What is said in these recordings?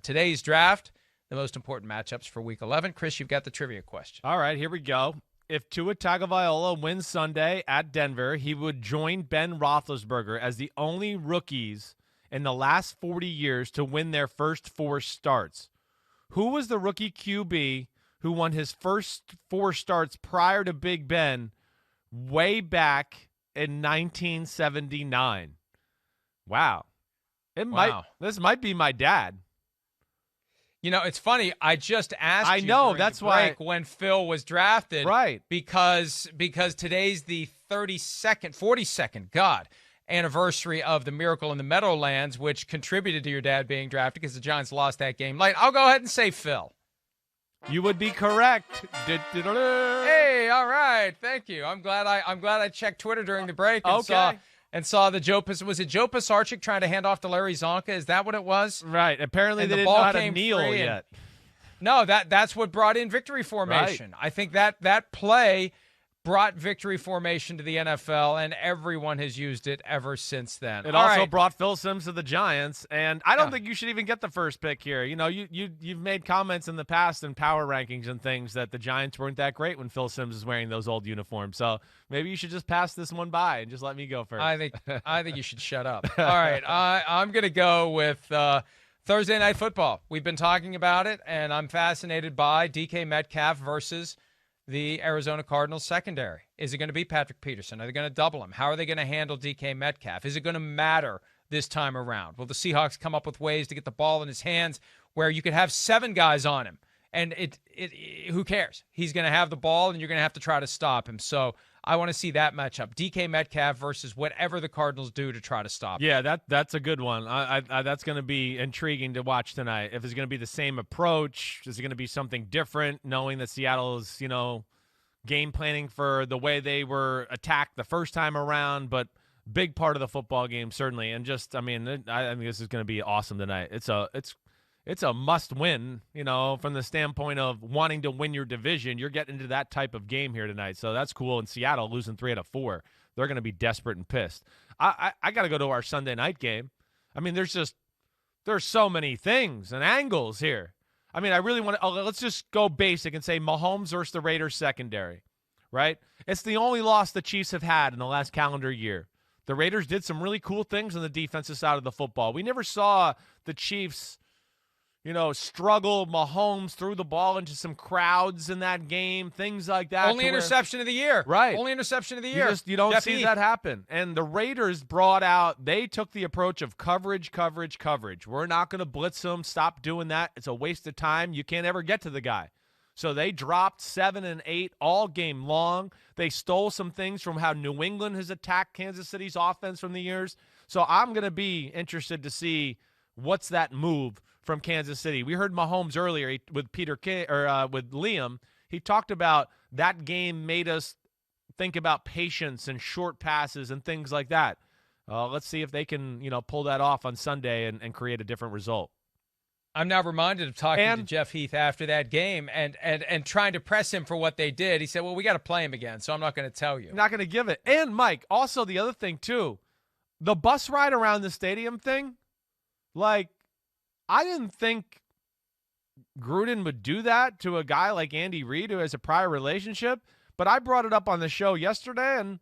today's draft, the most important matchups for Week 11. Chris, you've got the trivia question. All right, here we go. If Tua Tagovailoa wins Sunday at Denver, he would join Ben Roethlisberger as the only rookies in the last 40 years to win their first 4 starts. Who was the rookie QB who won his first 4 starts prior to Big Ben way back in 1979? Wow. This might be my dad. You know, it's funny. I just asked I know, that's why when Phil was drafted. Right. Because today's the 42nd anniversary of the Miracle in the Meadowlands, which contributed to your dad being drafted because the Giants lost that game late. I'll go ahead and say Phil. You would be correct. Hey, all right. Thank you. I'm glad I checked Twitter during the break and saw the Joe Pisarcik trying to hand off to Larry Zonka? Is that what it was? Right. Apparently and they the didn't ball know how to came kneel free yet. No, that's what brought in victory formation. Right. I think that play brought victory formation to the NFL, and everyone has used it ever since then. It also brought Phil Simms to the Giants, and I don't think you should even get the first pick here. You know, you've made comments in the past in power rankings and things that the Giants weren't that great when Phil Simms was wearing those old uniforms. So maybe you should just pass this one by and just let me go first. I think you should shut up. All right, I'm going to go with Thursday Night Football. We've been talking about it, and I'm fascinated by DK Metcalf versus the Arizona Cardinals secondary. Is it going to be Patrick Peterson? Are they going to double him? How are they going to handle DK Metcalf? Is it going to matter this time around? Will the Seahawks come up with ways to get the ball in his hands where you could have 7 guys on him? And who cares? He's going to have the ball, and you're going to have to try to stop him. So I want to see that matchup. DK Metcalf versus whatever the Cardinals do to try to stop him. Yeah, that's a good one. That's going to be intriguing to watch tonight. If it's going to be the same approach, is it going to be something different, knowing that Seattle is, game planning for the way they were attacked the first time around, but big part of the football game, certainly. And just, I think this is going to be awesome tonight. It's a must-win, from the standpoint of wanting to win your division. You're getting into that type of game here tonight, so that's cool. In Seattle, losing 3 out of 4, they're going to be desperate and pissed. I got to go to our Sunday night game. There's so many things and angles here. I really want to let's just go basic and say Mahomes versus the Raiders secondary, right? It's the only loss the Chiefs have had in the last calendar year. The Raiders did some really cool things on the defensive side of the football. We never saw the Chiefs struggle. Mahomes threw the ball into some crowds in that game, things like that. Only interception of the year. Right. Only interception of the year. You don't see that happen. And the Raiders they took the approach of coverage. We're not going to blitz them. Stop doing that. It's a waste of time. You can't ever get to the guy. So they dropped 7 and 8 all game long. They stole some things from how New England has attacked Kansas City's offense from the years. So I'm going to be interested to see what's that move from Kansas City. We heard Mahomes earlier with with Liam. He talked about that game made us think about patience and short passes and things like that. Let's see if they can, pull that off on Sunday and create a different result. I'm now reminded of talking to Jeff Heath after that game and trying to press him for what they did. He said, well, we got to play him again, so I'm not going to tell you. Not going to give it. And, Mike, also the other thing, too, the bus ride around the stadium thing, I didn't think Gruden would do that to a guy like Andy Reid who has a prior relationship, but I brought it up on the show yesterday, and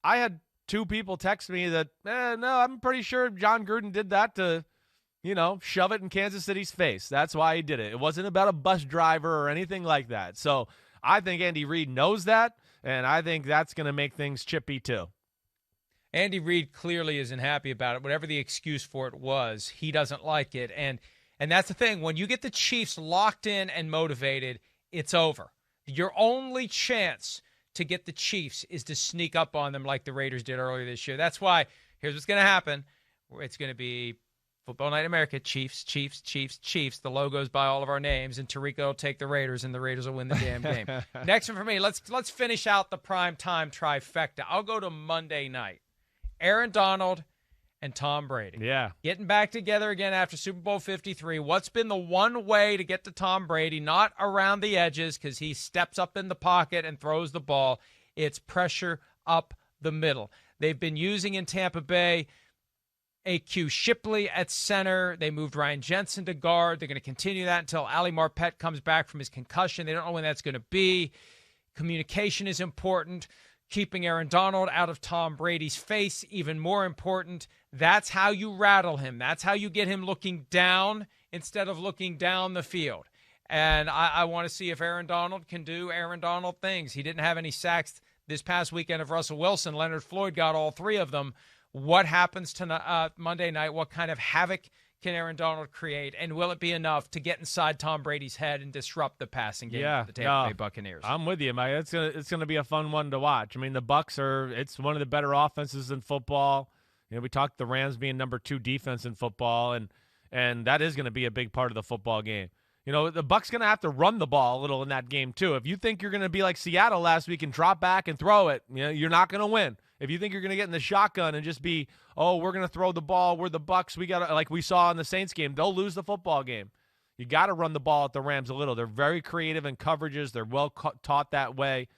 I had 2 people text me that, no, I'm pretty sure John Gruden did that to, shove it in Kansas City's face. That's why he did it. It wasn't about a bus driver or anything like that. So I think Andy Reid knows that, and I think that's going to make things chippy too. Andy Reid clearly isn't happy about it. Whatever the excuse for it was, he doesn't like it. And that's the thing. When you get the Chiefs locked in and motivated, it's over. Your only chance to get the Chiefs is to sneak up on them like the Raiders did earlier this year. That's why here's what's going to happen. It's going to be Football Night America, Chiefs, Chiefs, Chiefs, Chiefs. The logo's by all of our names, and Tariqa will take the Raiders, and the Raiders will win the damn game. Next one for me, let's finish out the prime time trifecta. I'll go to Monday night. Aaron Donald and Tom Brady. Yeah. Getting back together again after Super Bowl 53. What's been the one way to get to Tom Brady? Not around the edges because he steps up in the pocket and throws the ball. It's pressure up the middle. They've been using in Tampa Bay A.Q. Shipley at center. They moved Ryan Jensen to guard. They're going to continue that until Ali Marpet comes back from his concussion. They don't know when that's going to be. Communication is important. Keeping Aaron Donald out of Tom Brady's face, even more important. That's how you rattle him. That's how you get him looking down instead of looking down the field. And I want to see if Aaron Donald can do Aaron Donald things. He didn't have any sacks this past weekend of Russell Wilson. Leonard Floyd got all 3 of them. What happens tonight, Monday night? What kind of havoc can Aaron Donald create? And will it be enough to get inside Tom Brady's head and disrupt the passing game of the Tampa Bay Buccaneers? I'm with you, Mike. It's gonna be a fun one to watch. I mean, the Bucs it's one of the better offenses in football. We talked the Rams being number 2 defense in football, and that is going to be a big part of the football game. The Bucs going to have to run the ball a little in that game too. If you think you're going to be like Seattle last week and drop back and throw it, you're not going to win. If you think you're going to get in the shotgun and just be, we're going to throw the ball, we're the Bucs, we got like we saw in the Saints game, they'll lose the football game. You got to run the ball at the Rams a little. They're very creative in coverages. They're well taught that way.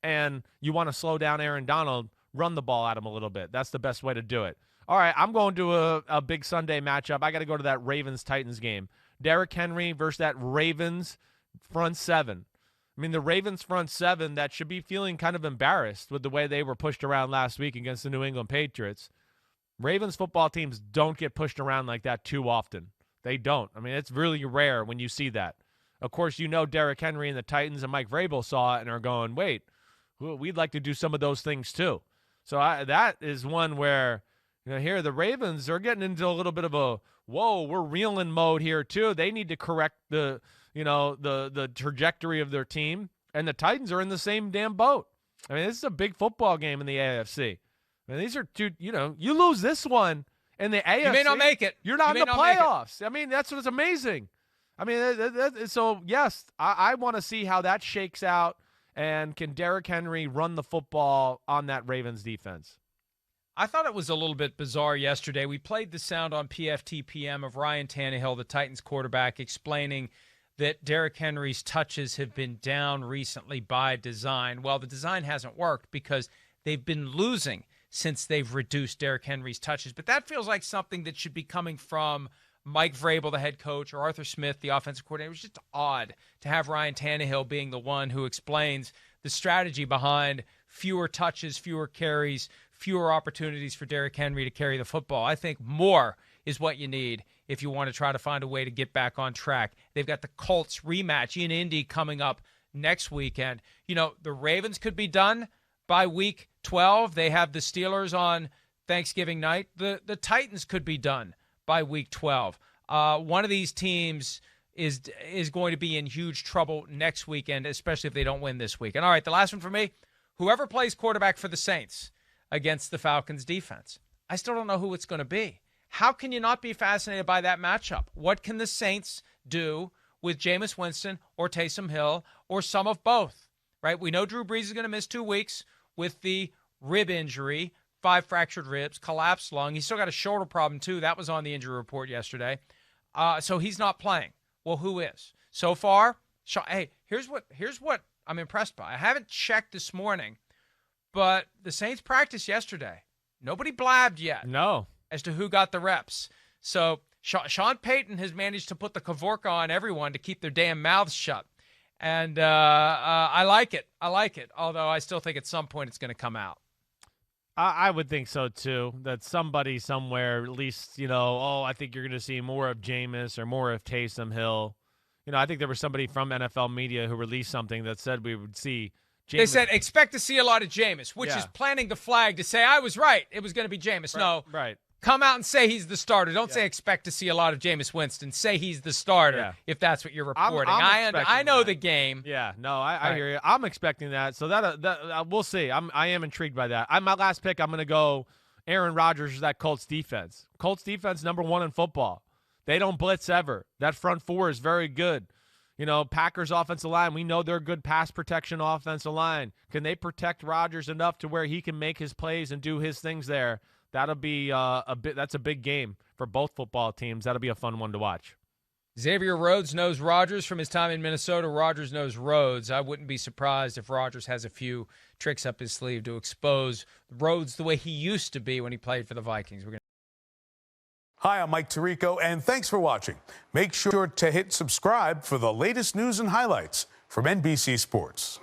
And you want to slow down Aaron Donald, run the ball at him a little bit. That's the best way to do it. All right, I'm going to a big Sunday matchup. I got to go to that Ravens-Titans game. Derrick Henry versus that Ravens front 7. I mean, the Ravens front 7 that should be feeling kind of embarrassed with the way they were pushed around last week against the New England Patriots. Ravens football teams don't get pushed around like that too often. They don't. I mean, it's really rare when you see that. Of course, Derrick Henry and the Titans and Mike Vrabel saw it and are going, wait, we'd like to do some of those things too. So that is one where, here the Ravens are getting into a little bit of a, we're reeling mode here too. They need to correct the trajectory of their team, and the Titans are in the same damn boat. I mean, this is a big football game in the AFC. I mean, these are two, you lose this one in the AFC. You may not make it. You're not in the playoffs. I mean, that's what's amazing. I mean, so yes, I want to see how that shakes out, and can Derrick Henry run the football on that Ravens defense? I thought it was a little bit bizarre yesterday. We played the sound on PFTPM of Ryan Tannehill, the Titans quarterback, explaining that Derrick Henry's touches have been down recently by design. Well, the design hasn't worked because they've been losing since they've reduced Derrick Henry's touches. But that feels like something that should be coming from Mike Vrabel, the head coach, or Arthur Smith, the offensive coordinator. It was just odd to have Ryan Tannehill being the one who explains the strategy behind fewer touches, fewer carries, fewer opportunities for Derrick Henry to carry the football. I think more is what you need if you want to try to find a way to get back on track. They've got the Colts rematch in Indy coming up next weekend. The Ravens could be done by week 12. They have the Steelers on Thanksgiving night. The Titans could be done by week 12. One of these teams is going to be in huge trouble next weekend, especially if they don't win this weekend. All right, the last one for me, whoever plays quarterback for the Saints against the Falcons defense, I still don't know who it's going to be. How can you not be fascinated by that matchup? What can the Saints do with Jameis Winston or Taysom Hill or some of both, right? We know Drew Brees is going to miss 2 weeks with the rib injury, 5 fractured ribs, collapsed lung. He's still got a shoulder problem, too. That was on the injury report yesterday. So he's not playing. Well, who is? So far, hey, here's what I'm impressed by. I haven't checked this morning, but the Saints practiced yesterday. Nobody blabbed yet. No. As to who got the reps. So Sean Payton has managed to put the Kavorka on everyone to keep their damn mouths shut. And I like it. Although I still think at some point it's going to come out. I would think so, too, that somebody somewhere, at least, I think you're going to see more of Jameis or more of Taysom Hill. I think there was somebody from NFL media who released something that said we would see Jameis. They said, expect to see a lot of Jameis, which is planting the flag to say, I was right. It was going to be Jameis. No. Right. Come out and say he's the starter. Don't say expect to see a lot of Jameis Winston. Say he's the starter if that's what you're reporting. I know the game. Yeah, no, I hear you. I'm expecting that. So that we'll see. I am intrigued by that. My last pick, I'm going to go Aaron Rodgers, that Colts defense. Colts defense, number 1 in football. They don't blitz ever. That front 4 is very good. Packers offensive line, we know they're a good pass protection offensive line. Can they protect Rodgers enough to where he can make his plays and do his things there? That'll be that's a big game for both football teams. That'll be a fun one to watch. Xavier Rhodes knows Rodgers from his time in Minnesota. Rodgers knows Rhodes. I wouldn't be surprised if Rodgers has a few tricks up his sleeve to expose Rhodes the way he used to be when he played for the Vikings. We're going Hi, I'm Mike Tirico, and thanks for watching. Make sure to hit subscribe for the latest news and highlights from NBC Sports.